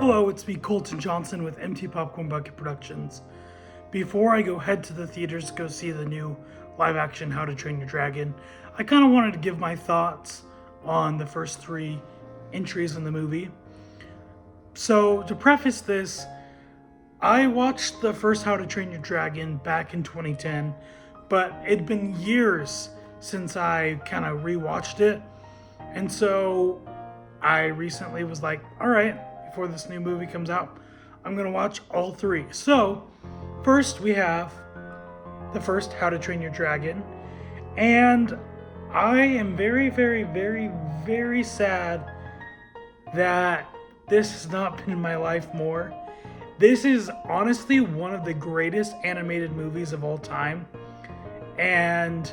Hello, it's me, Colton Johnson with MT Popcorn Bucket Productions. Before I head to the theaters to go see the new live action How to Train Your Dragon, I kind of wanted to give my thoughts on the first three entries in the movie. So, to preface this, I watched the first How to Train Your Dragon back in 2010, but it'd been years since I kind of rewatched it. And so I recently was like, all right, before this new movie comes out, I'm going to watch all three. So, first we have the first How to Train Your Dragon. And I am very, very, very, very sad that this has not been in my life more. This is honestly one of the greatest animated movies of all time. And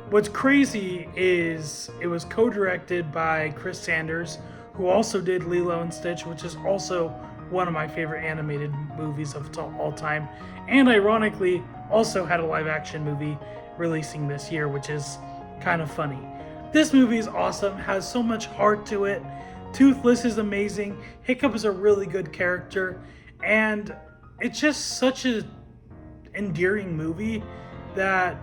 what's crazy is it was co-directed by Chris Sanders, who also did Lilo and Stitch, which is also one of my favorite animated movies of all time. And ironically, also had a live action movie releasing this year, which is kind of funny. This movie is awesome, has so much heart to it. Toothless is amazing. Hiccup is a really good character. And it's just such an endearing movie that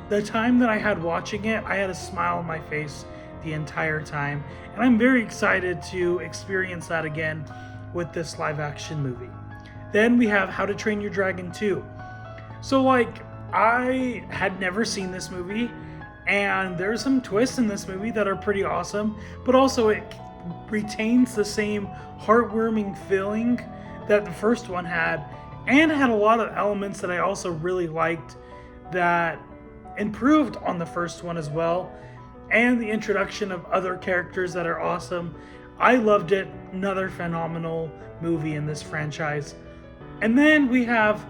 the time that I had watching it, I had a smile on my face the entire time. And I'm very excited to experience that again with this live action movie. Then we have How to Train Your Dragon 2. So I had never seen this movie, and there's some twists in this movie that are pretty awesome, but also it retains the same heartwarming feeling that the first one had, and had a lot of elements that I also really liked that improved on the first one as well, and the introduction of other characters that are awesome. I loved it. Another phenomenal movie in this franchise. And then we have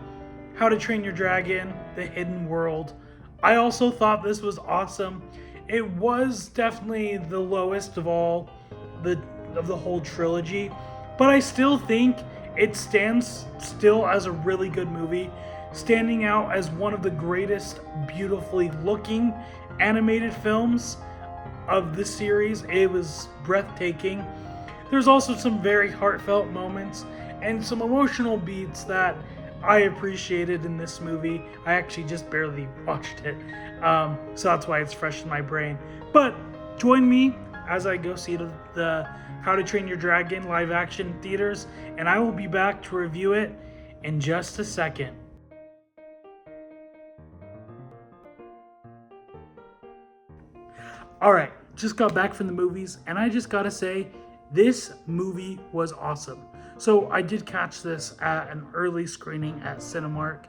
How to Train Your Dragon, The Hidden World. I also thought this was awesome. It was definitely the lowest of all of the whole trilogy, but I still think it stands still as a really good movie, standing out as one of the greatest beautifully looking animated films of the series. It was breathtaking. There's also some very heartfelt moments and some emotional beats that I appreciated in this movie. I actually just barely watched it, so that's why it's fresh in my brain. But join me as I go see the How to Train Your Dragon live action theaters, and I will be back to review it in just a second. Alright, just got back from the movies, and I just gotta say, this movie was awesome. So I did catch this at an early screening at Cinemark.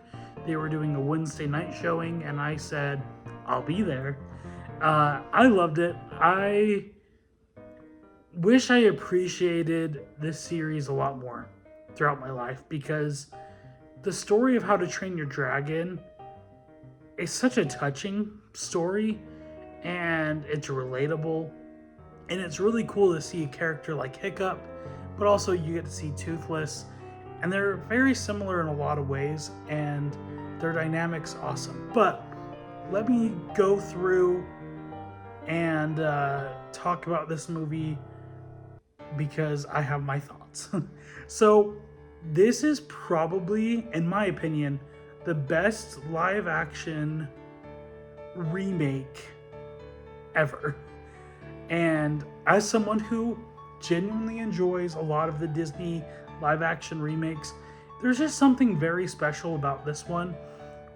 They were doing a Wednesday night showing, and I said, I'll be there. I loved it. I wish I appreciated this series a lot more throughout my life, because the story of How to Train Your Dragon is such a touching story, and it's relatable, and it's really cool to see a character like Hiccup, but also you get to see Toothless, and they're very similar in a lot of ways, and their dynamic's awesome. But let me go through and talk about this movie, because I have my thoughts. So this is probably, in my opinion, the best live action remake ever. And as someone who genuinely enjoys a lot of the Disney live action remakes, there's just something very special about this one,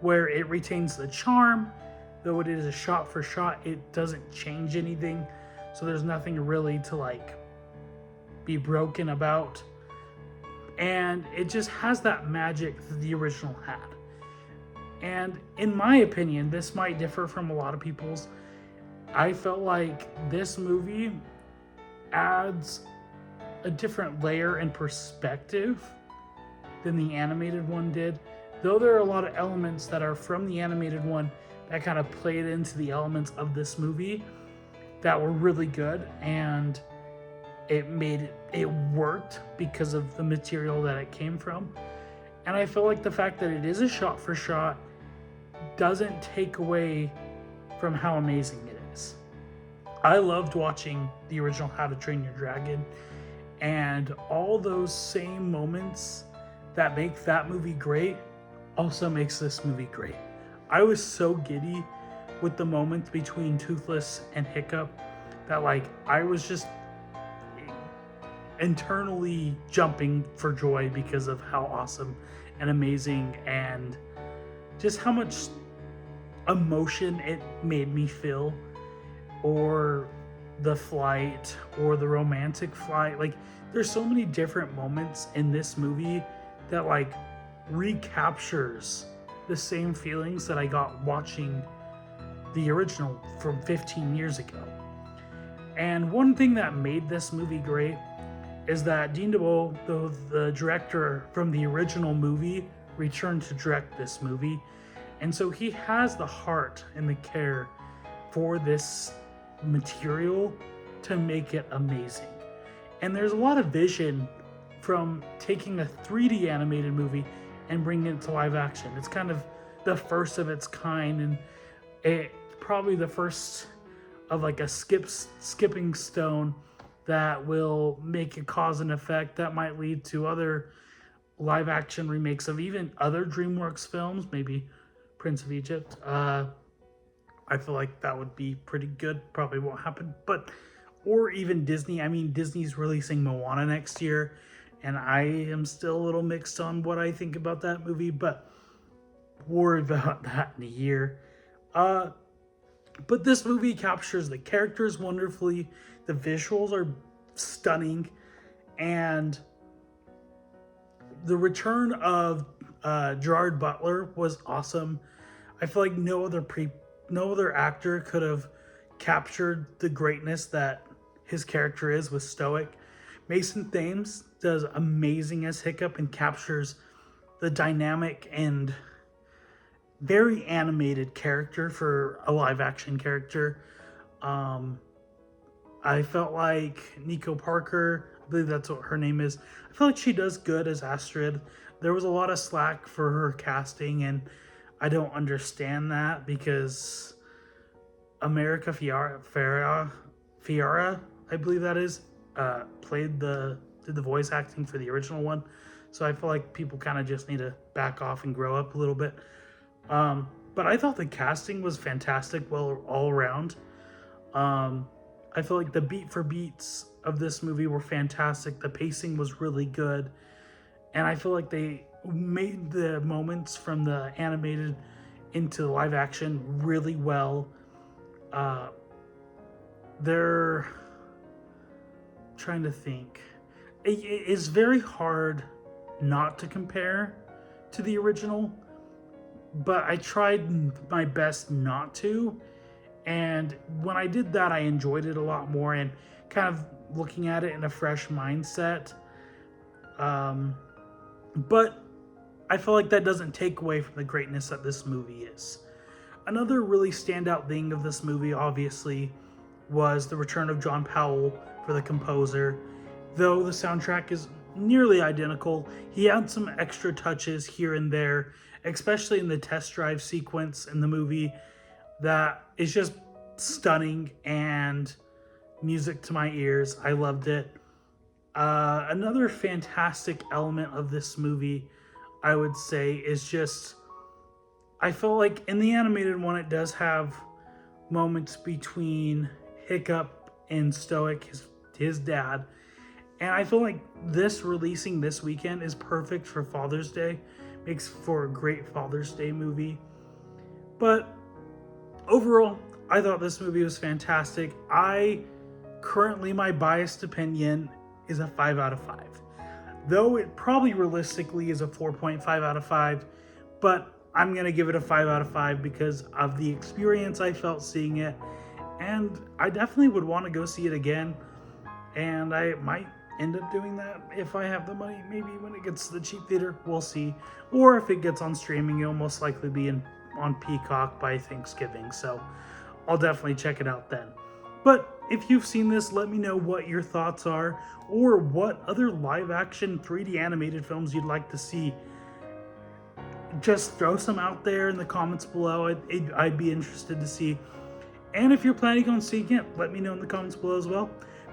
where it retains the charm. Though it is a shot for shot, it doesn't change anything, so there's nothing really to be broken about, and it just has that magic that the original had. And in my opinion, this might differ from a lot of people's, I felt like this movie adds a different layer and perspective than the animated one did. Though there are a lot of elements that are from the animated one that kind of played into the elements of this movie that were really good, and it worked because of the material that it came from. And I feel like the fact that it is a shot for shot doesn't take away from how amazing it is. I loved watching the original How to Train Your Dragon, And all those same moments that make that movie great also makes this movie great. I was so giddy with the moments between Toothless and Hiccup that like I was just internally jumping for joy because of how awesome and amazing and just how much emotion it made me feel, or the flight or the romantic flight. Like there's so many different moments in this movie that like recaptures the same feelings that I got watching the original from 15 years ago. And one thing that made this movie great is that Dean DeBow, the director from the original movie, returned to direct this movie. And so he has the heart and the care for this material to make it amazing. And there's a lot of vision from taking a 3D animated movie and bringing it to live action. It's kind of the first of its kind, and it probably the first of like a skipping stone that will make a cause and effect that might lead to other live action remakes of even other DreamWorks films, maybe Prince of Egypt. I feel like that would be pretty good. Probably won't happen, but or even Disney. I mean, Disney's releasing Moana next year, and I am still a little mixed on what I think about that movie, but worry about that in a year. But this movie captures the characters wonderfully. The visuals are stunning, and the return of Gerard Butler was awesome. I feel like no other actor could have captured the greatness that his character is with Stoic. Mason Thames does amazing as Hiccup and captures the dynamic and very animated character for a live action character. I felt like Nico Parker, I believe that's what her name is, I feel like she does good as Astrid. There was a lot of slack for her casting, and I don't understand that because America Fiara, I believe that is, did the voice acting for the original one. So I feel like people kind of just need to back off and grow up a little bit. But I thought the casting was fantastic, well, all around. I feel like the beat for beats of this movie were fantastic. The pacing was really good. And I feel like they made the moments from the animated into live action really well. They're trying to think. It is very hard not to compare to the original, but I tried my best not to. And when I did that, I enjoyed it a lot more and kind of looking at it in a fresh mindset. But I feel like that doesn't take away from the greatness that this movie is. Another really standout thing of this movie, obviously, was the return of John Powell for the composer. Though the soundtrack is nearly identical, he had some extra touches here and there, especially in the test drive sequence in the movie, that is just stunning and music to my ears. I loved it. Another fantastic element of this movie, I would say, is just, I feel like in the animated one, it does have moments between Hiccup and Stoic, his dad. And I feel like this releasing this weekend is perfect for Father's Day. Makes for a great Father's Day movie. But overall, I thought this movie was fantastic. Currently, my biased opinion is a 5 out of 5. Though it probably realistically is a 4.5 out of 5. But I'm going to give it a 5 out of 5 because of the experience I felt seeing it. And I definitely would want to go see it again. And I might end up doing that if I have the money. Maybe when it gets to the cheap theater, we'll see. Or if it gets on streaming, it'll most likely be on Peacock by Thanksgiving. So I'll definitely check it out then. But if you've seen this, let me know what your thoughts are, or what other live action 3D animated films you'd like to see. Just throw some out there in the comments below. I'd be interested to see. And if you're planning on seeing it, let me know in the comments below as well.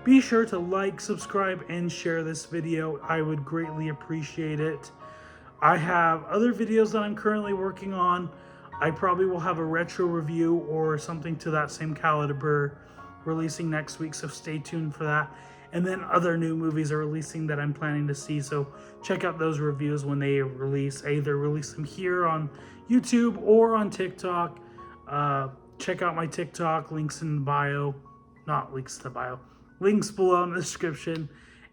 Be sure to like, subscribe, and share this video. I would greatly appreciate it. I have other videos that I'm currently working on. I probably will have a retro review or something to that same caliber releasing next week, so stay tuned for that. And then other new movies are releasing that I'm planning to see, so check out those reviews when they release. I either release them here on YouTube or on TikTok. Check out my TikTok, links in the bio. Not links to the bio. Links below in the description.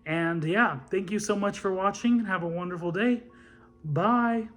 And yeah, thank you so much for watching. Have a wonderful day. Bye.